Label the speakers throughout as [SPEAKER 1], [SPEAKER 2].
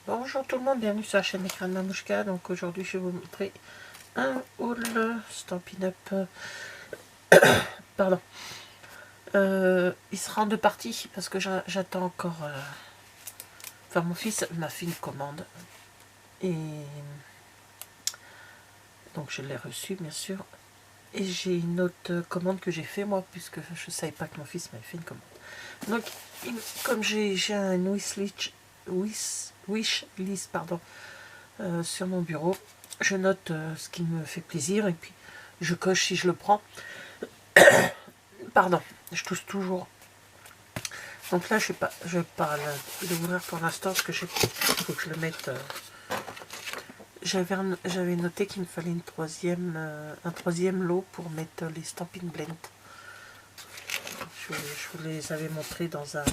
[SPEAKER 1] Bonjour tout le monde, bienvenue sur la chaîne Écran de Mamouchka. Donc aujourd'hui je vais vous montrer un haul Stampin' Up. Pardon. Il sera en deux parties parce que j'attends encore... Enfin mon fils m'a fait une commande. Et donc je l'ai reçu bien sûr. Et j'ai une autre commande que j'ai fait moi puisque je ne savais pas que mon fils m'avait fait une commande. Donc comme j'ai un wish list pardon, sur mon bureau, je note ce qui me fait plaisir et puis je coche si je le prends. Pardon, je tousse toujours. Donc là, je vais pas l'ouvrir pour l'instant parce que il faut que je le mette. J'avais noté qu'il me fallait un troisième lot pour mettre les Stampin' Blend. Je vous les avais montrés dans un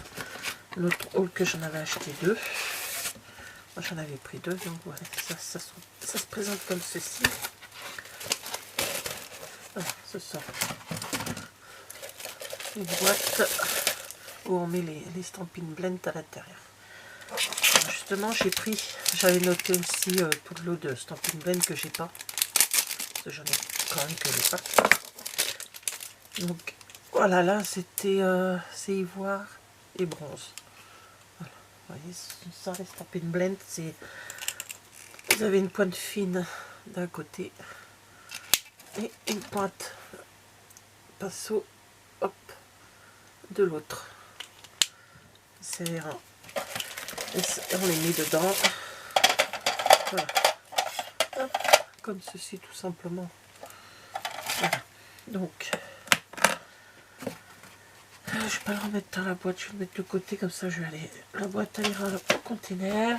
[SPEAKER 1] autre haul que j'en avais acheté deux. Moi, j'en avais pris deux, donc voilà, ça se présente comme ceci. Voilà, ce sont les boîtes où on met les Stampin' Blend à l'intérieur. Justement, j'avais noté aussi tout le lot de Stampin' Blend que j'ai pas. Parce que j'en ai quand même que j'ai pas. Donc voilà, là c'était c'est ivoire et bronze. Voilà, vous voyez, ça les Stampin' Blend, vous avez une pointe fine d'un côté et une pointe pinceau hop de l'autre. On les met dedans. Voilà. Hop, comme ceci tout simplement. Voilà. Donc je vais pas le remettre dans la boîte, je vais le mettre de côté comme ça. La boîte elle ira au container.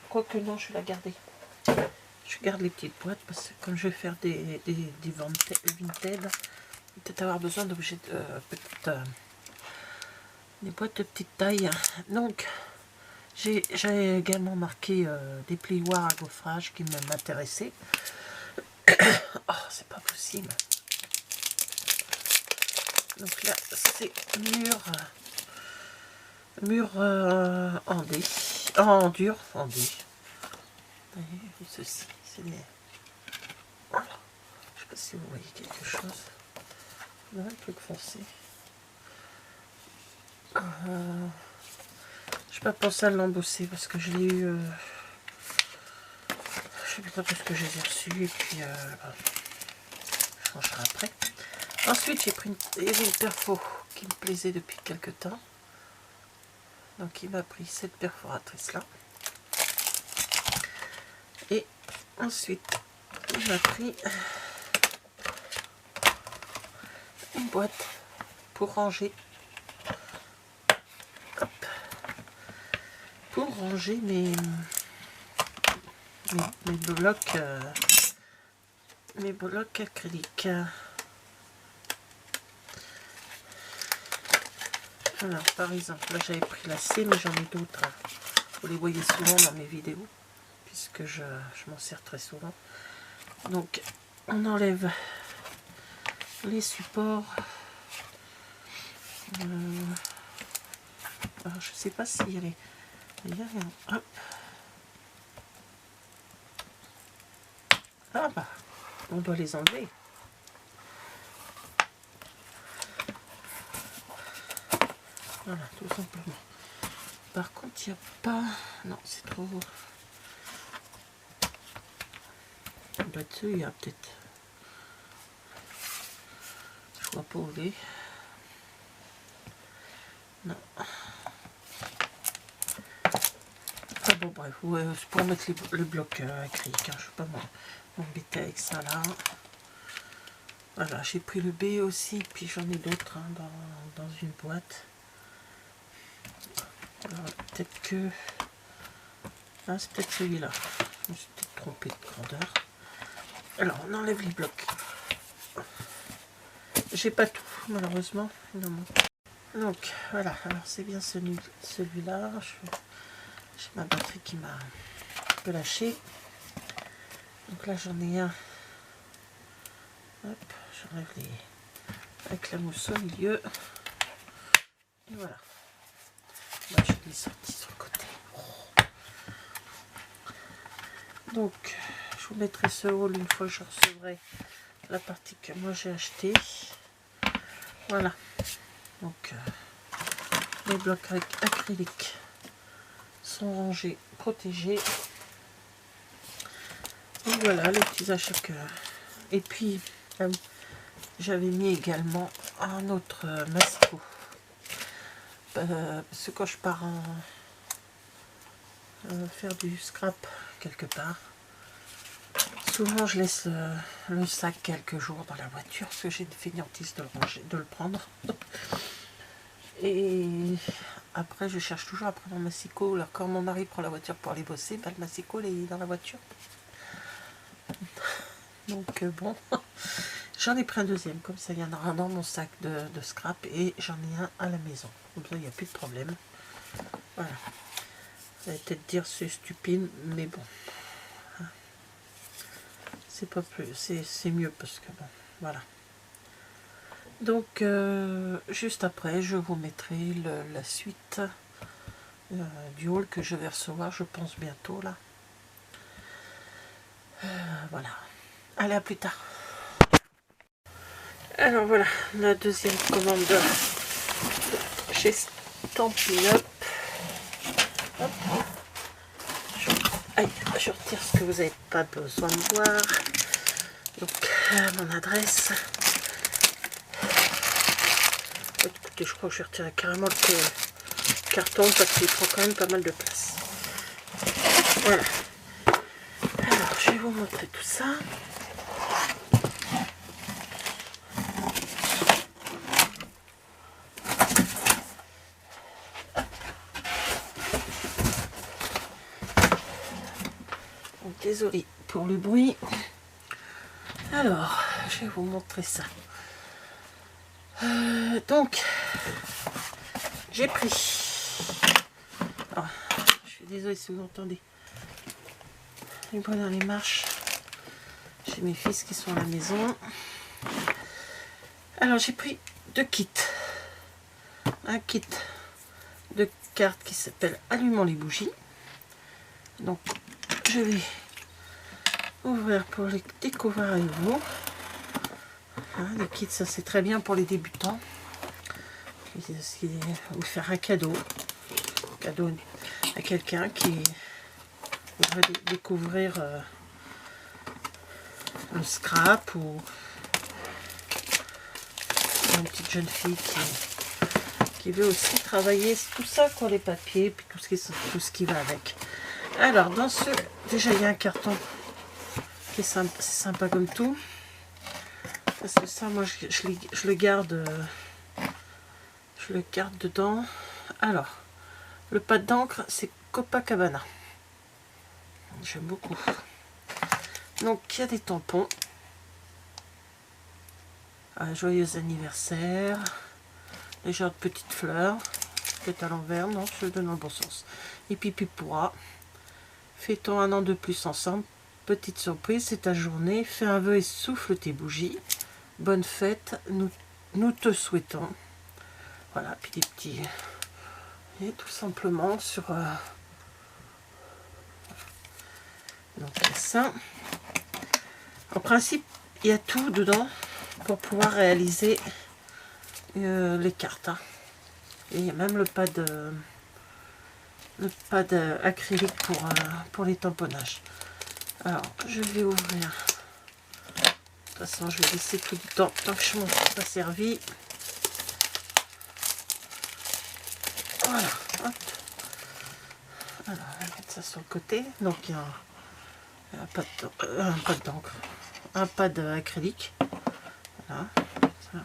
[SPEAKER 1] Quoique non, je vais la garder. Je garde les petites boîtes parce que comme je vais faire des vintage, peut-être avoir besoin d'objets de des boîtes de petite taille. Donc j'ai également marqué des plioirs à gaufrage qui m'intéressaient. Oh, c'est pas possible. Donc là, c'est mur en dur. Vous voyez, ceci, c'est des... Voilà. Je sais pas si vous voyez quelque chose. Là, un truc foncé. Je n'ai pas pensé à l'embosser parce que je l'ai eu... je sais pas parce que je les ai reçus et puis je changerai après. Ensuite, il y avait une perfo qui me plaisait depuis quelques temps. Donc il m'a pris cette perforatrice là. Et ensuite, il m'a pris une boîte pour ranger. Hop. Pour ranger mes blocs acryliques. Alors, par exemple, là j'avais pris la C, mais j'en ai d'autres. Vous les voyez souvent dans mes vidéos, puisque je m'en sers très souvent. Donc, on enlève les supports. Alors, je sais pas s'il y a il y a rien. Hop. Ah bah, on doit les enlever. Voilà, tout simplement. Par contre, il n'y a pas... Non, c'est trop... Ça doit être celui-là, peut-être. Je vois pas où il est. Non. Ah bon, bref, ouais, c'est pour mettre le bloc acrylique. Hein. Je ne vais pas m'embêter avec ça, là. Voilà, j'ai pris le B aussi, puis j'en ai d'autres hein, dans une boîte. Peut-être que... Ah, c'est peut-être celui-là. Je me suis peut-être trompé de grandeur. Alors, on enlève les blocs. J'ai pas tout, malheureusement. Non. Donc, voilà. Alors, c'est bien celui-là. J'ai ma batterie qui m'a un peu lâché. Donc là, j'en ai un. Hop, j'enlève avec la mousse au milieu. Et voilà. Là, je l'ai sorti sur le côté. Donc, je vous mettrai ce haul une fois que je recevrai la partie que moi j'ai achetée. Voilà. Donc, les blocs acryliques sont rangés, protégés. Et voilà les petits achats que... Et puis, j'avais mis également un autre massicot. Parce que quand je pars faire du scrap quelque part, souvent je laisse le sac quelques jours dans la voiture parce que j'ai une fainéantise de le ranger, de le prendre. Et après je cherche toujours après mon massicot. Alors quand mon mari prend la voiture pour aller bosser, bah, le massicot il est dans la voiture. Donc bon, j'en ai pris un deuxième, comme ça il y en aura dans mon sac de scrap et j'en ai un à la maison. Comme ça il n'y a plus de problème. Voilà. Vous allez peut-être dire c'est stupide, mais bon. C'est pas plus, c'est mieux parce que bon, voilà. Donc juste après, je vous mettrai la suite du haul que je vais recevoir, je pense bientôt là. Voilà. Allez, à plus tard. Alors voilà, la deuxième commande chez Stampin' Up. Hop. Je retire ce que vous n'avez pas besoin de voir. Donc, mon adresse. Écoutez, je crois que je vais retirer carrément le carton parce qu'il prend quand même pas mal de place. Voilà. Alors, je vais vous montrer tout ça. Désolée pour le bruit. Alors, je vais vous montrer ça. Donc, j'ai pris. Oh, je suis désolée si vous entendez les bruits dans les marches. J'ai mes fils qui sont à la maison. Alors, j'ai pris deux kits. Un kit de cartes qui s'appelle Allumons les bougies. Donc, je vais ouvrir pour les découvrir avec vous. Hein, les kits, ça c'est très bien pour les débutants. Ou faire un cadeau à quelqu'un qui voudrait découvrir le scrap, ou une petite jeune fille qui veut aussi travailler tout ça, quoi, les papiers, puis tout ce qui va avec. Alors, dans ce, déjà il y a un carton qui est sympa, c'est sympa comme tout. Parce que ça, moi, je le garde dedans. Alors, le pâte d'encre, c'est Copacabana. J'aime beaucoup. Donc, il y a des tampons. Joyeux anniversaire. Les genres de petites fleurs. Peut-être à l'envers, non, je le donne dans le bon sens. Et pipi pourra. Fêtons un an de plus ensemble. Petite surprise, c'est ta journée. Fais un vœu et souffle tes bougies. Bonne fête, nous te souhaitons. Voilà, puis des petits... Et tout simplement sur... Donc ça. En principe, il y a tout dedans pour pouvoir réaliser les cartes. Hein. Et il y a même le pad acrylique pour les tamponnages. Alors, je vais ouvrir. De toute façon, je vais laisser tout du temps tant que je m'en suis pas servi. Voilà. Hop. Alors, on va mettre ça sur le côté. Donc, il y a un pad d'encre, un pad acrylique. Voilà. Ça.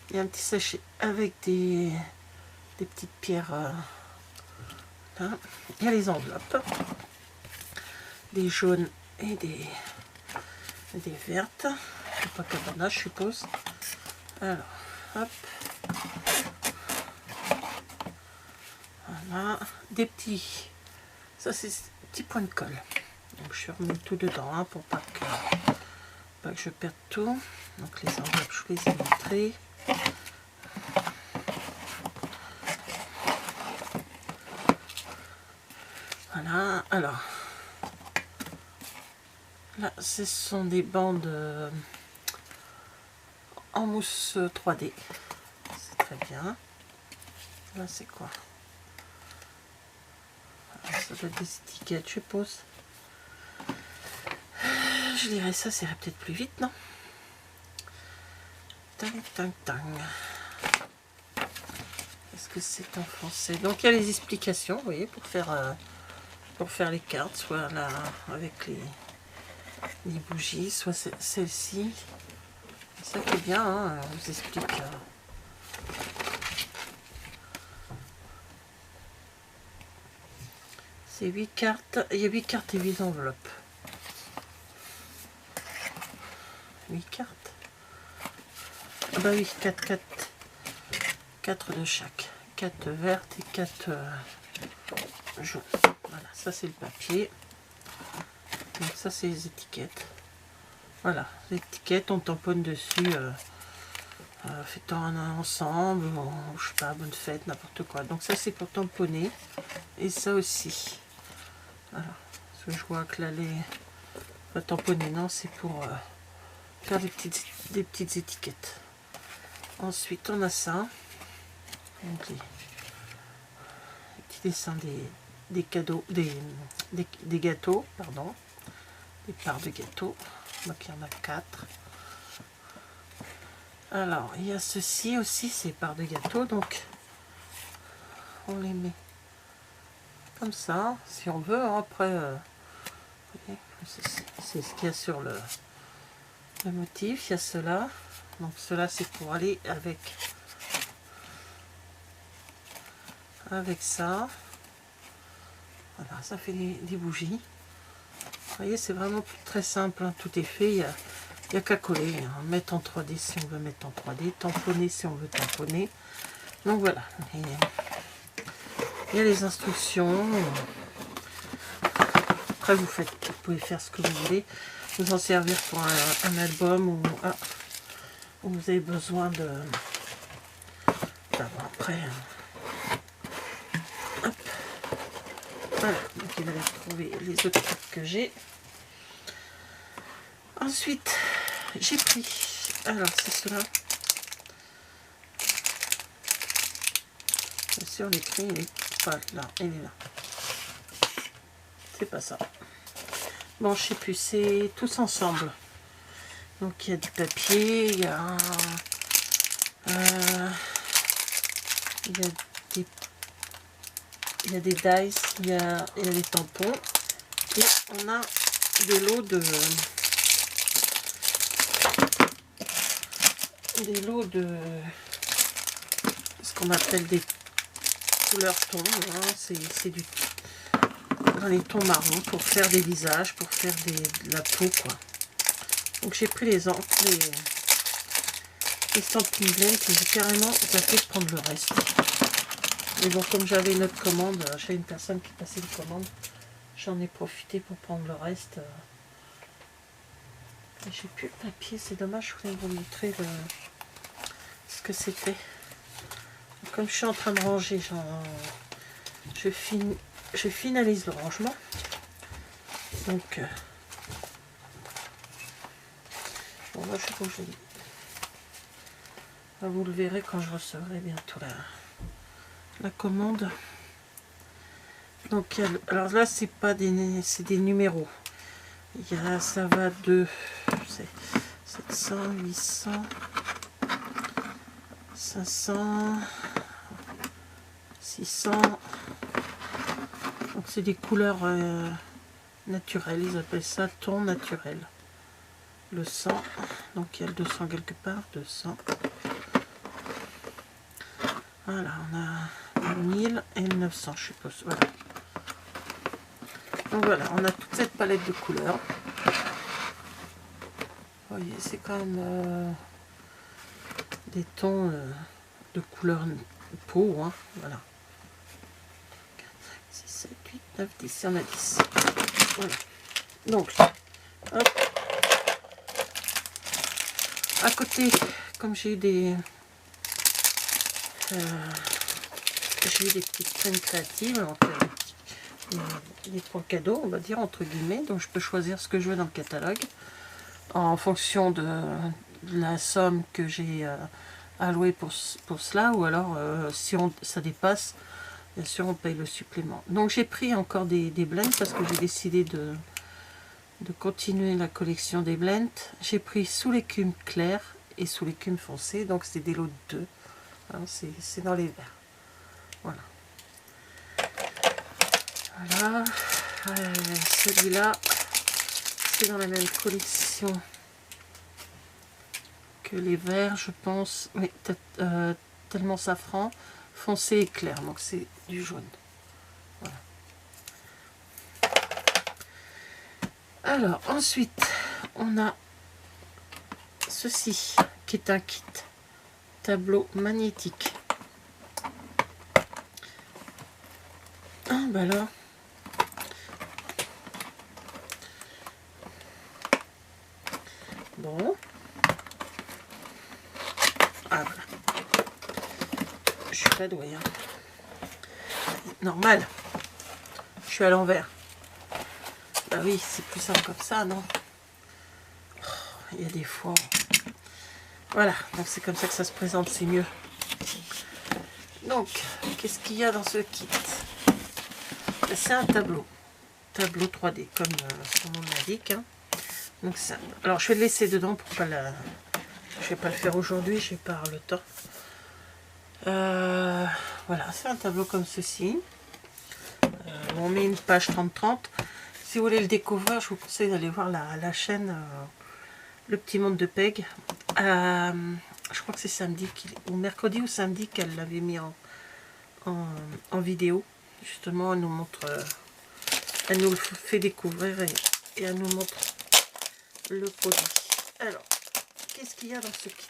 [SPEAKER 1] Il y a un petit sachet avec des petites pierres. Là. Il y a les enveloppes. Des jaunes et des vertes. C'est pas Cabana, je suppose. Alors, hop. Voilà. Des petits... Ça, c'est des petits points de colle. Donc, je remets tout dedans hein, pour pas que je perde tout. Donc, les enveloppes, je les ai montrées. Voilà. Alors, Là, ce sont des bandes en mousse 3D. C'est très bien. Là, c'est quoi? Alors, ça doit être des étiquettes, je suppose. Je dirais ça, ça irait peut-être plus vite, non? Tang, tang, tang. Est-ce que c'est en français? Donc, il y a les explications, vous voyez, pour faire les cartes, soit là, avec les bougies, soit celle-ci. Ça qui est bien, hein, on vous explique. C'est 8 cartes, il y a 8 cartes et 8 enveloppes. 8 cartes. Ah bah oui, 4 de chaque. 4 vertes et 4 jaunes. Voilà, ça c'est le papier. Donc ça c'est les étiquettes. Voilà, les étiquettes, on tamponne dessus. Fêtons un ensemble, ou je sais pas, bonne fête, n'importe quoi. Donc ça c'est pour tamponner. Et ça aussi. Voilà. Parce que je vois que là pas tamponner, non, c'est pour faire des petites étiquettes. Ensuite on a ça. Donc les petits dessins des cadeaux, des gâteaux, pardon. Des parts de gâteaux. Donc il y en a 4. Alors, il y a ceci aussi, ces parts de gâteau, donc on les met comme ça, si on veut. Après, c'est ce qu'il y a sur le motif. Il y a cela, donc cela c'est pour aller avec ça. Voilà, ça fait des bougies. Vous voyez, c'est vraiment très simple, hein, tout est fait. Il n'y a qu'à coller, hein, mettre en 3D si on veut mettre en 3D, tamponner si on veut tamponner. Donc voilà, il y a les instructions. Après vous pouvez faire ce que vous voulez, vous en servir pour un album ou vous avez besoin de... Après, hop. Voilà, donc il va trouver les autres trucs que j'ai. Ensuite, j'ai pris, alors c'est cela. Bien sûr, l'écrit, il est pas là, il est là. C'est pas ça. Bon, je sais plus, c'est tous ensemble. Donc il y a du papier, il y a des dice, il y a des tampons. Et on a des lots de ce qu'on appelle des couleurs tons, hein. C'est dans les tons marrons pour faire des visages, pour faire de la peau, quoi. Donc j'ai pris les Stampin' Blend et j'ai carrément zappé de prendre le reste. Mais bon, comme j'avais une autre commande, j'avais une personne qui passait une commande, j'en ai profité pour prendre le reste. J'ai plus le papier, c'est dommage, je voulais vous montrer ce que c'était. Comme je suis en train de ranger, je finalise le rangement. Donc, bon, là, je trouve que vous le verrez quand je recevrai bientôt la commande. Donc, alors là, c'est pas des numéros. Ça va de 700, 800, 500, 600. Donc c'est des couleurs naturelles, ils appellent ça ton naturel. Le 100, donc il y a le 200 quelque part, 200. Voilà, on a le 1000 et le 900, je suppose. Voilà. Donc voilà, on a toute cette palette de couleurs. Vous voyez, c'est quand même des tons de couleur peau, hein, voilà. 4, 5, 6, 7, 8, 9, 10, il y en a 10. Voilà. Donc, hop. À côté, comme j'ai eu des petites scènes créatives, donc des points cadeaux, on va dire, entre guillemets. Donc je peux choisir ce que je veux dans le catalogue en fonction de la somme que j'ai allouée pour cela, ou alors si ça dépasse, bien sûr on paye le supplément. Donc j'ai pris encore des blends parce que j'ai décidé de continuer la collection des blends. J'ai pris sous l'écume clair et sous l'écume foncé, donc c'est des lots de 2, hein, c'est dans les verts. Voilà. Voilà. Celui-là, c'est dans la même collection que les verts, je pense. Oui, tellement safran, foncé et clair, donc c'est du jaune. Voilà. Alors, ensuite, on a ceci, qui est un kit tableau magnétique. Ah, bah alors... Bon. Ah, voilà. Je suis pas douée, hein. Normal. Je suis à l'envers. Bah oui, c'est plus simple comme ça, non? Il y a des fois... Voilà, donc c'est comme ça que ça se présente, c'est mieux. Donc, qu'est-ce qu'il y a dans ce kit? C'est un tableau. Tableau 3D, comme son nom l'indique, hein. Donc ça, alors je vais le laisser dedans pour pas la... Je vais pas le faire aujourd'hui, je vais pas avoir le temps. Voilà, c'est un tableau comme ceci. On met une page 30-30. Si vous voulez le découvrir, je vous conseille d'aller voir la chaîne Le Petit Monde de Peg. Je crois que c'est samedi, ou mercredi ou samedi qu'elle l'avait mis en vidéo. Justement, elle nous montre, elle nous le fait découvrir et elle nous montre le produit. Alors, qu'est-ce qu'il y a dans ce kit?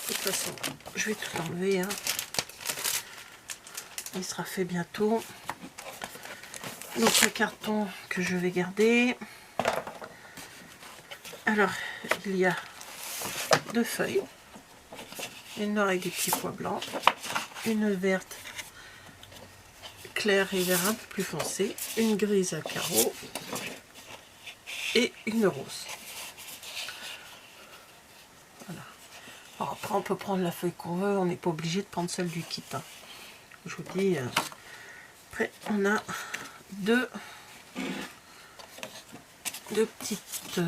[SPEAKER 1] De toute façon, je vais tout enlever, hein. Il sera fait bientôt. Donc le carton que je vais garder. Alors, il y a 2 feuilles. Une noire avec des petits pois blancs. Une verte claire et vert un peu plus foncé. Une grise à carreaux. Et une rose. Voilà. Alors après, on peut prendre la feuille qu'on veut. On n'est pas obligé de prendre celle du kit, hein. Je vous dis. Après, on a deux petites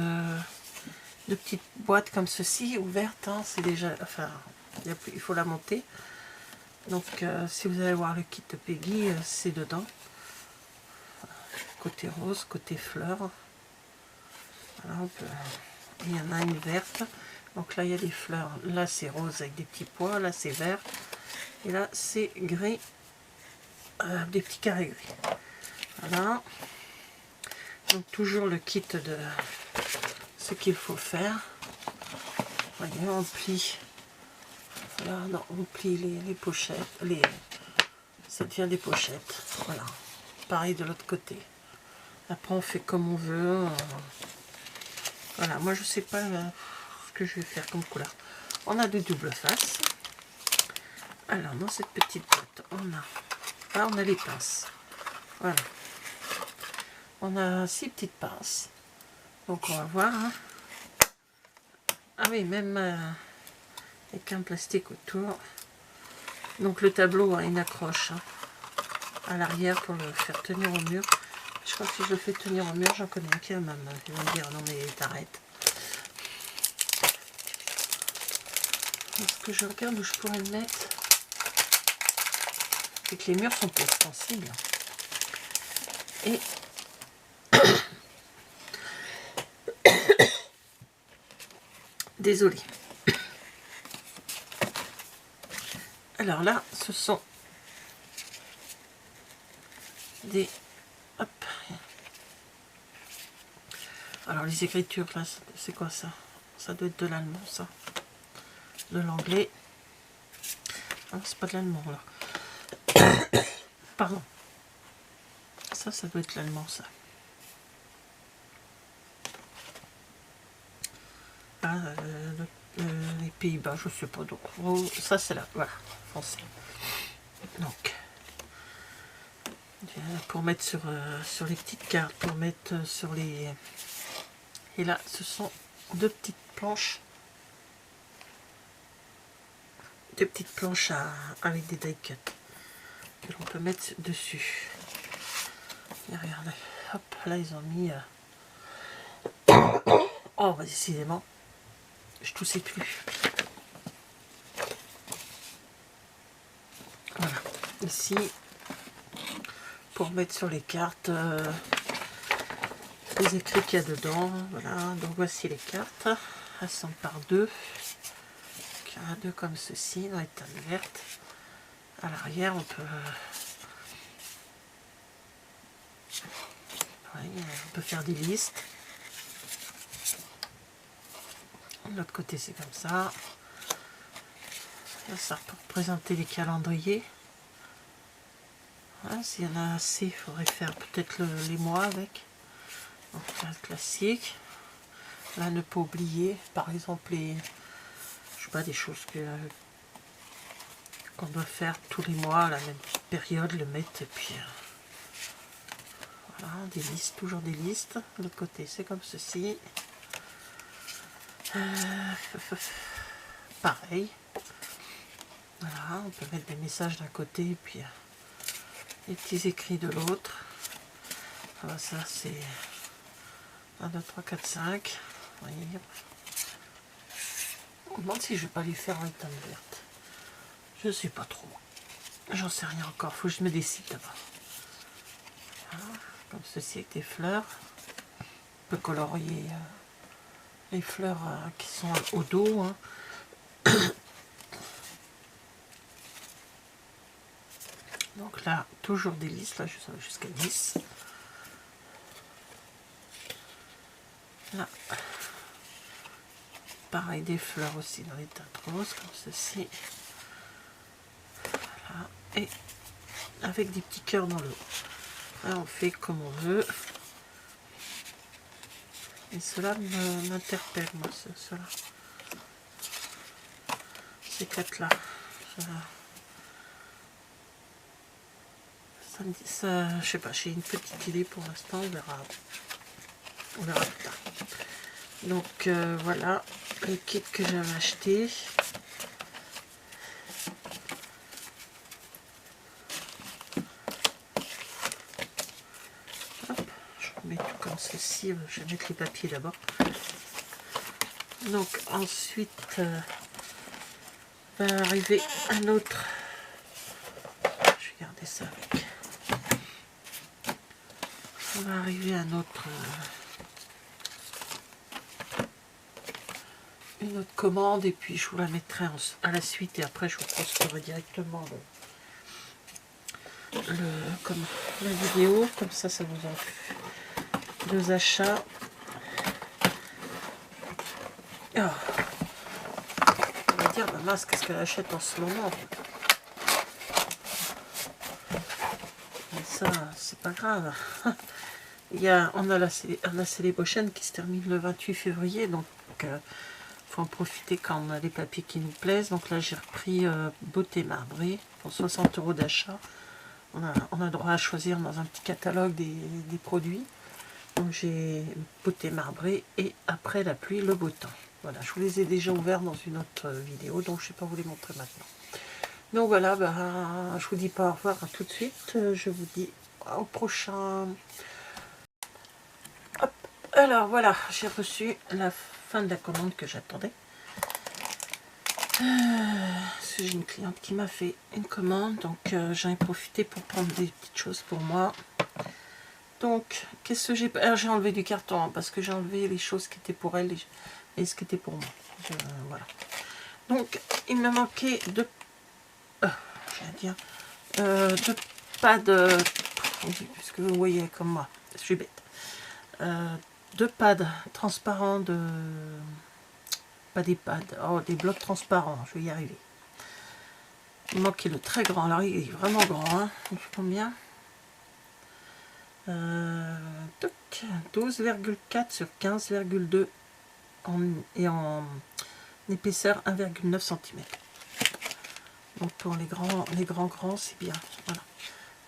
[SPEAKER 1] boîtes comme ceci, ouvertes, hein. C'est déjà, enfin, il faut la monter. Donc si vous allez voir le kit de Peggy, c'est dedans. Côté rose, côté fleurs. Voilà, il y en a une verte. Donc là il y a des fleurs. Là c'est rose avec des petits pois. Là c'est vert. Et là c'est gris. Des petits carrés gris. Voilà. Donc toujours le kit de ce qu'il faut faire. Voyez, on plie. Voilà, non, on plie les pochettes. Ça devient des pochettes. Voilà. Pareil de l'autre côté. Après on fait comme on veut. Voilà, moi je sais pas ce que je vais faire comme couleur. On a de double face. Alors dans cette petite boîte, on a les pinces. Voilà. On a 6 petites pinces. Donc on va voir, hein. Ah oui, même avec un plastique autour. Donc le tableau a une accroche, hein, à l'arrière pour le faire tenir au mur. Je crois que si je le fais tenir au mur, j'en connais un qui a même. Ils vont me dire non mais t'arrêtes. Ce que je regarde où je pourrais le mettre, c'est que les murs sont pas extensibles. Et désolé. Alors là, ce sont des... Hop. Alors les écritures, là, c'est quoi ça? Ça doit être de l'allemand, ça. De l'anglais. Ah, c'est pas de l'allemand, là. Pardon. Ça doit être l'allemand, ça. Ah, les Pays-Bas, je sais pas. Donc, ça, c'est là. Voilà, français. Donc, pour mettre sur les petites cartes, pour mettre sur les... Et là, ce sont deux petites planches avec des die cuts que l'on peut mettre dessus. Et regardez, hop, là ils ont mis... Oh, bah, décidément, je toussais plus. Voilà, ici, pour mettre sur les cartes les écrits qu'il y a dedans. Voilà, donc voici les cartes. Elles sont par deux. Il y en a deux comme ceci, dans les teintes vertes. À l'arrière, on peut... Ouais, on peut faire des listes. De l'autre côté, c'est comme ça. Là, ça peut représenter les calendriers. Voilà, s'il y en a assez, il faudrait faire peut-être les mois avec. Donc, là, classique. Là, ne pas oublier, par exemple, les... Je sais pas, des choses qu'on doit faire tous les mois à la même période, le mettre, et puis... voilà, des listes, toujours des listes. De l'autre côté, c'est comme ceci. Pareil. Voilà, on peut mettre des messages d'un côté et puis les petits écrits de l'autre. Voilà, ça c'est 1, 2, 3, 4, 5. Vous voyez. On me demande si je vais pas lui faire une teinte verte. Je sais pas trop. J'en sais rien encore. Faut que je me décide d'abord. Voilà, comme ceci avec des fleurs. On peut colorier les fleurs qui sont au dos. Hein. Donc là, toujours des listes. Là, je vais jusqu'à 10. Là. Pareil, des fleurs aussi dans les teintes roses, comme ceci. Voilà. Et avec des petits cœurs dans le haut. Là, on fait comme on veut. Et cela m'interpelle, moi, cela. Ces quatre-là. Ça, je sais pas, j'ai une petite idée pour l'instant, on verra plus tard. Donc voilà les kits que j'avais achetés. Hop, je remets tout comme ceci, je vais mettre les papiers d'abord. Donc ensuite va arriver un autre. Je vais garder ça avec. On va arriver à un autre. Une autre commande et puis je vous la mettrai à la suite et après je vous posterai directement la vidéo, comme ça vous en fait 2 achats. Oh. On va dire, ma mince, qu'est-ce qu'elle achète en ce moment? Mais ça, c'est pas grave. On a la Celebration qui se termine le 28 février, donc faut en profiter quand on a les papiers qui nous plaisent. Donc là j'ai repris Beauté Marbrée pour 60 € d'achat. On a droit à choisir dans un petit catalogue des produits. Donc j'ai Beauté Marbrée et Après la pluie, le beau temps. Voilà, je vous les ai déjà ouverts dans une autre vidéo, donc je ne vais pas vous les montrer maintenant. Donc voilà, je vous dis pas au revoir, à tout de suite. Je vous dis au prochain. Hop. Alors voilà, j'ai reçu la fin de la commande que j'attendais. J'ai une cliente qui m'a fait une commande, donc j'en ai profité pour prendre des petites choses pour moi. Donc, qu'est-ce que j'ai... Alors, j'ai enlevé du carton, hein, parce que j'ai enlevé les choses qui étaient pour elle et ce qui était pour moi. Voilà. Donc, il me manquait deux pads, puisque vous voyez comme moi, je suis bête. 2 pads transparents de... Pas des pads, oh, des blocs transparents, je vais y arriver. Il manquait le très grand, alors il est vraiment grand, hein. Il fait combien 12,4 sur 15,2 et en épaisseur 1,9 cm. Donc pour les grands c'est bien. Voilà.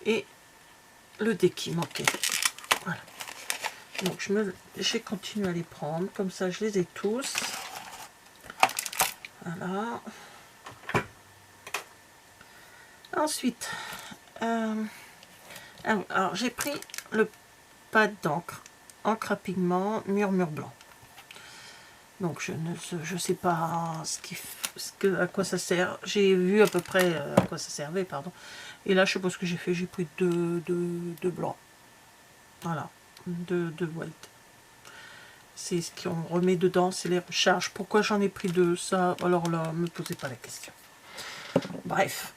[SPEAKER 1] Et le dé qui manquait. Voilà. Donc j'ai continué à les prendre, comme ça je les ai tous. Voilà. Ensuite, alors j'ai pris le pad d'encre, encre à pigment, murmure blanc. Donc je sais pas à quoi ça sert. J'ai vu à peu près à quoi ça servait, pardon. Et là je sais pas ce que j'ai fait, j'ai pris deux blancs. Voilà, deux white. C'est ce qu'on remet dedans, c'est les recharges. Pourquoi j'en ai pris deux? Ça, alors là, me posez pas la question. Bref.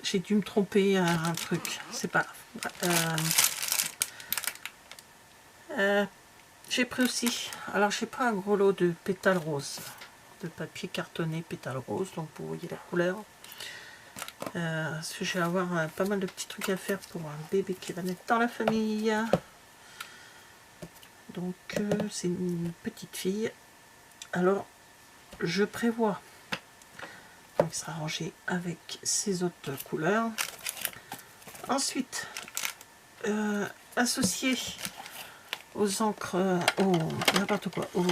[SPEAKER 1] J'ai dû me tromper un truc, c'est pas grave. J'ai pris aussi, alors j'ai pris un gros lot de pétales roses, de papier cartonné pétales roses, donc vous voyez la couleur. Parce que je vais avoir pas mal de petits trucs à faire pour un bébé qui va naître dans la famille. Donc c'est une petite fille. Alors je prévois, donc il sera rangé avec ses autres couleurs. Ensuite, associé aux encres, n'importe quoi, au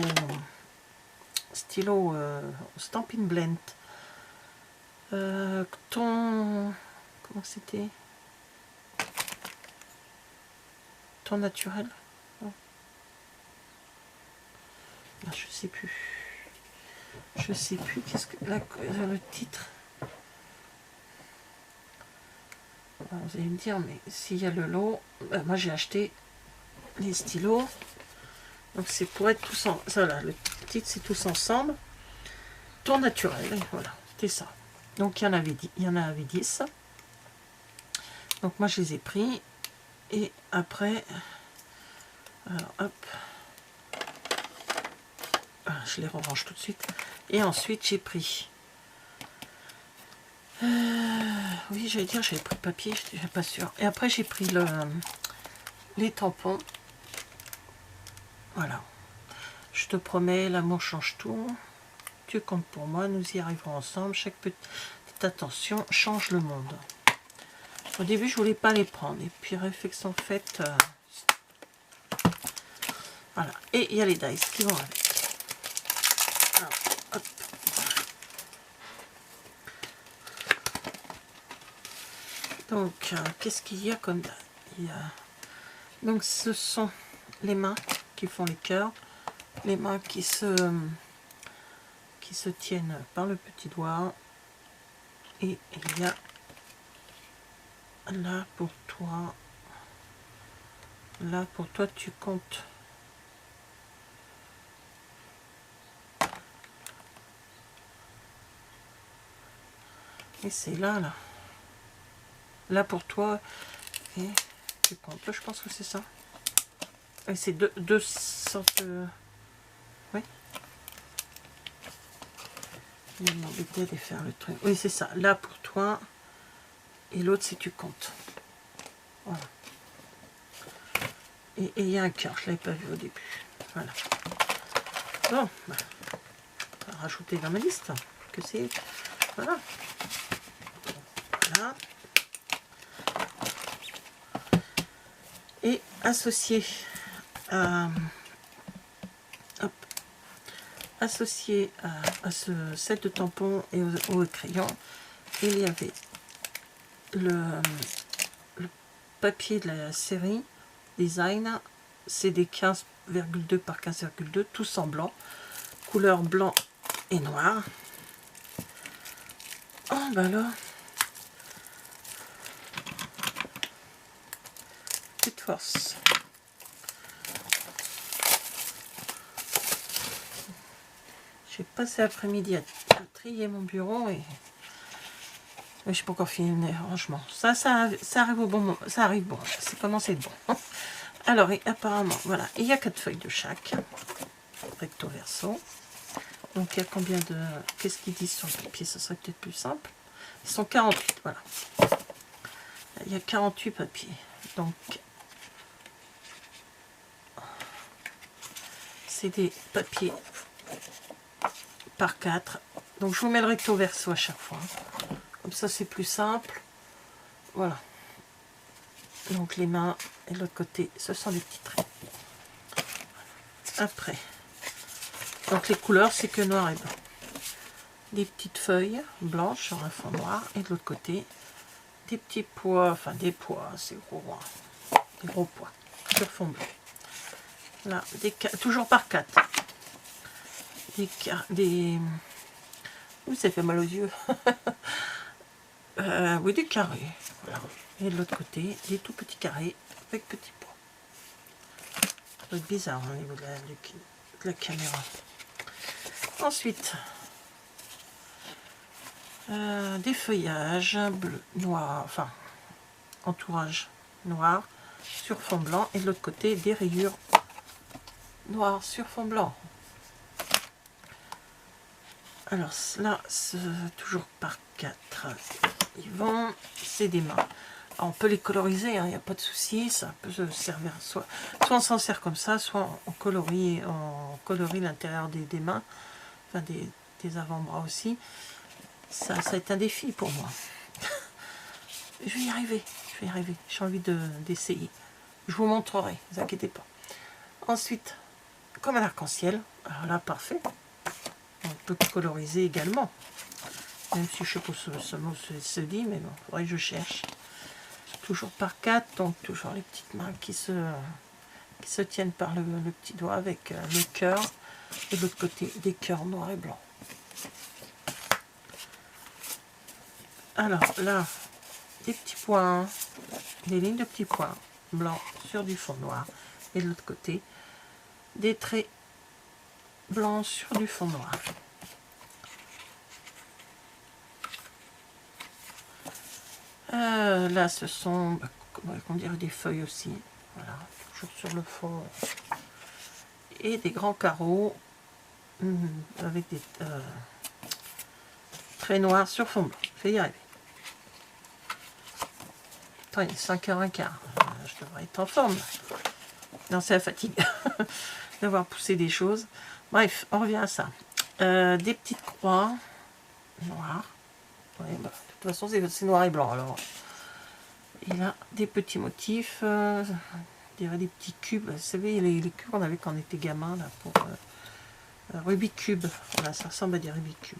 [SPEAKER 1] stylo Stampin' Blend, comment c'était, ton naturel, ah, je sais plus qu'est-ce que là, le titre. Alors, vous allez me dire, mais s'il y a le lot, moi j'ai acheté les stylos, donc c'est pour être tous ensemble. Voilà, le titre c'est tous ensemble, ton naturel, et voilà, c'est ça. Donc il y en avait 10. Donc moi je les ai pris, et après, alors hop, voilà, je les range tout de suite. Et ensuite j'ai pris, oui j'allais dire j'avais pris le papier, je n'étais pas sûre. Et après j'ai pris les tampons. Voilà. Je te promets, l'amour change tout. Tu comptes pour moi, nous y arriverons ensemble. Chaque petite attention change le monde. Au début, je voulais pas les prendre. Et puis, réflexion faite. Voilà. Et il y a les dice qui vont avec. Alors, hop. Donc, qu'est-ce qu'il y a comme dice? Donc, ce sont les mains qui font les cœurs. Les mains qui se tiennent par le petit doigt. Et il y a là pour toi, tu comptes. Et c'est là pour toi, et tu comptes. Je pense que c'est ça. Et c'est deux sortes de... Oui. Il m'embêtait de faire le truc. Oui, c'est ça. Là pour toi. Et l'autre, c'est tu comptes. Voilà. Et il y a un cœur. Je ne l'avais pas vu au début. Voilà. Bon. Bah, on va rajouter dans ma liste. Que c'est... Voilà. Voilà. Et associé à... associé à ce set de tampons et au crayon, il y avait le papier de la série Design, c'est des 15,2 par 15,2, tous en blanc, couleur blanc et noir. Oh bah là, toute force. J'ai passé l'après-midi à trier mon bureau et je n'ai pas encore fini, franchement. Ça arrive au bon moment. Ça arrive bon. C'est commencé de bon. Alors, et apparemment, voilà. Il y a 4 feuilles de chaque. Recto verso. Donc, il y a combien de... Qu'est-ce qu'ils disent sur le papier? Ça serait peut-être plus simple. Ils sont 48, voilà. Il y a 48 papiers. Donc, c'est des papiers par 4. Donc, je vous mets le recto verso à chaque fois. Comme ça, c'est plus simple. Voilà. Donc les mains et de l'autre côté, ce sont des petits traits. Après, donc les couleurs, c'est que noir et blanc. Des petites feuilles blanches sur un fond noir et de l'autre côté, des petits pois, enfin des pois, c'est gros, hein, des gros pois sur fond blanc. Là, toujours par 4. Oui, ça fait mal aux yeux. Oui, des carrés. Voilà. Et de l'autre côté, des tout petits carrés avec petits pois. Ça va être bizarre au niveau de la caméra. Ensuite, des feuillages bleu, noir, enfin, entourage noir sur fond blanc. Et de l'autre côté, des rayures noires sur fond blanc. Alors là, c'est toujours par 4. Ils vont, c'est des mains. Alors, on peut les coloriser, il n'y a pas de souci. Ça peut se servir, soit on s'en sert comme ça, soit on colorie l'intérieur des mains, enfin des avant-bras aussi. Ça est un défi pour moi. Je vais y arriver, j'ai envie d'essayer. Je vous montrerai, ne vous inquiétez pas. Ensuite, comme un arc-en-ciel, alors là, parfait. On peut coloriser également. Même si je sais pas ce mot se dit, mais bon, il faudrait que je cherche. Toujours par 4, donc toujours les petites mains qui se tiennent par le petit doigt avec le cœur. Et de l'autre côté, des cœurs noirs et blancs. Alors là, des petits points, des lignes de petits points blancs sur du fond noir. Et de l'autre côté, des traits blancs sur du fond noir. Là, ce sont, on dirait des feuilles aussi. Voilà, toujours sur le fond. Et des grands carreaux avec des traits noirs sur fond blanc. Je vais y arriver. Attends, il est 5h15. Je devrais être en forme. Non, c'est la fatigue d'avoir poussé des choses. Bref, on revient à ça. Des petites croix noires. Ouais, bah, de toute façon, c'est noir et blanc. Alors, et là, des petits motifs, des petits cubes. Vous savez, les cubes qu'on avait quand on était gamin, là, pour Rubik's Cube. Voilà, ça ressemble à des Rubik's Cube.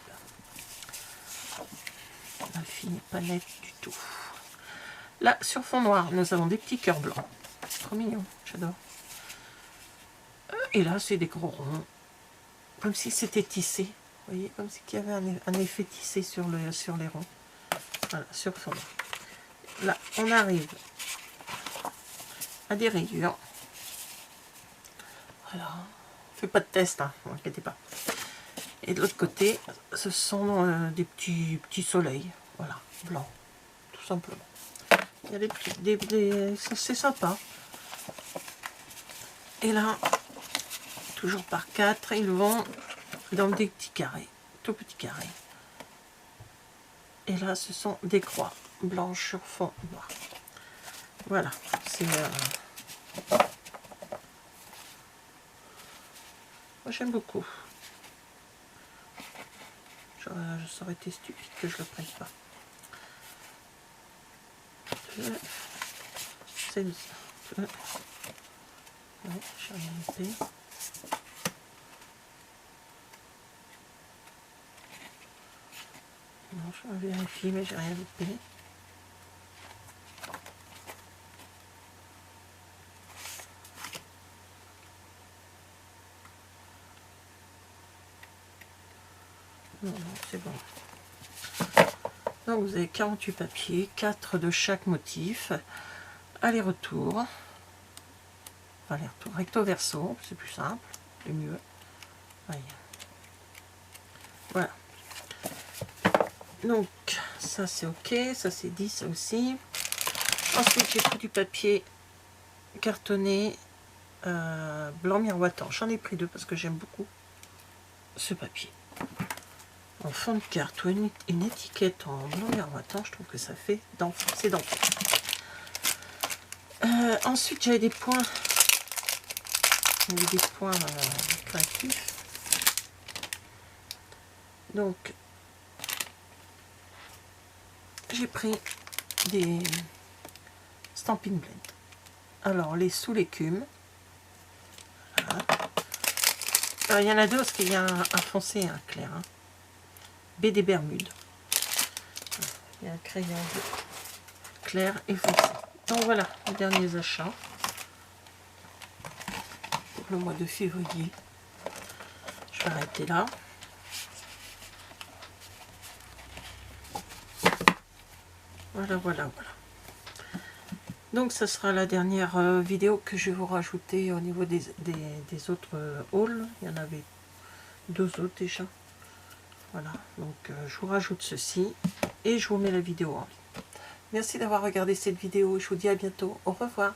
[SPEAKER 1] La fille n'est pas nette du tout. Là, sur fond noir, nous avons des petits cœurs blancs. C'est trop mignon, j'adore. Et là, c'est des gros ronds. Comme si c'était tissé. Vous voyez, comme s'il y avait un effet tissé sur les ronds. Voilà, sur fond noir. Là, on arrive à des rayures. Voilà. Je fais pas de test, hein, ne vous inquiétez pas. Et de l'autre côté, ce sont des petits soleils. Voilà, blancs, tout simplement. Il y a des petits, c'est sympa. Et là, toujours par 4, ils vont dans des petits carrés, tout petits carrés. Et là, ce sont des croix blanches sur fond noir. Voilà, c'est... moi, j'aime beaucoup. Ça aurait été stupide que je le prenne pas. C'est ça. Ouais, j'ai rien loupé. Non, je vais vérifier, mais j'ai rien loupé. Non, c'est bon. Donc vous avez 48 papiers, 4 de chaque motif, aller-retour, aller-retour, recto-verso, c'est plus simple, c'est mieux. Allez. Voilà. Donc ça c'est ok, ça c'est 10 aussi. Ensuite j'ai pris du papier cartonné blanc miroitant. J'en ai pris 2 parce que j'aime beaucoup ce papier. En fond de carte ou une étiquette en blanc miroitant, je trouve que ça fait d'enfant, c'est d'enfant. Ensuite j'avais des points, créatifs. Donc j'ai pris Stampin' Blend. Alors, les sous l'écume. Voilà. Alors, il y en a deux parce qu'il y a un foncé et un clair. Hein. BD Bermude. Il y a un crayon clair et foncé. Donc voilà, les derniers achats pour le mois de février. Je vais arrêter là. Voilà, voilà, voilà. Donc ça sera la dernière vidéo que je vais vous rajouter au niveau des autres hauls. Il y en avait 2 autres déjà. Voilà, donc je vous rajoute ceci et je vous mets la vidéo en ligne. Merci d'avoir regardé cette vidéo. Je vous dis à bientôt. Au revoir.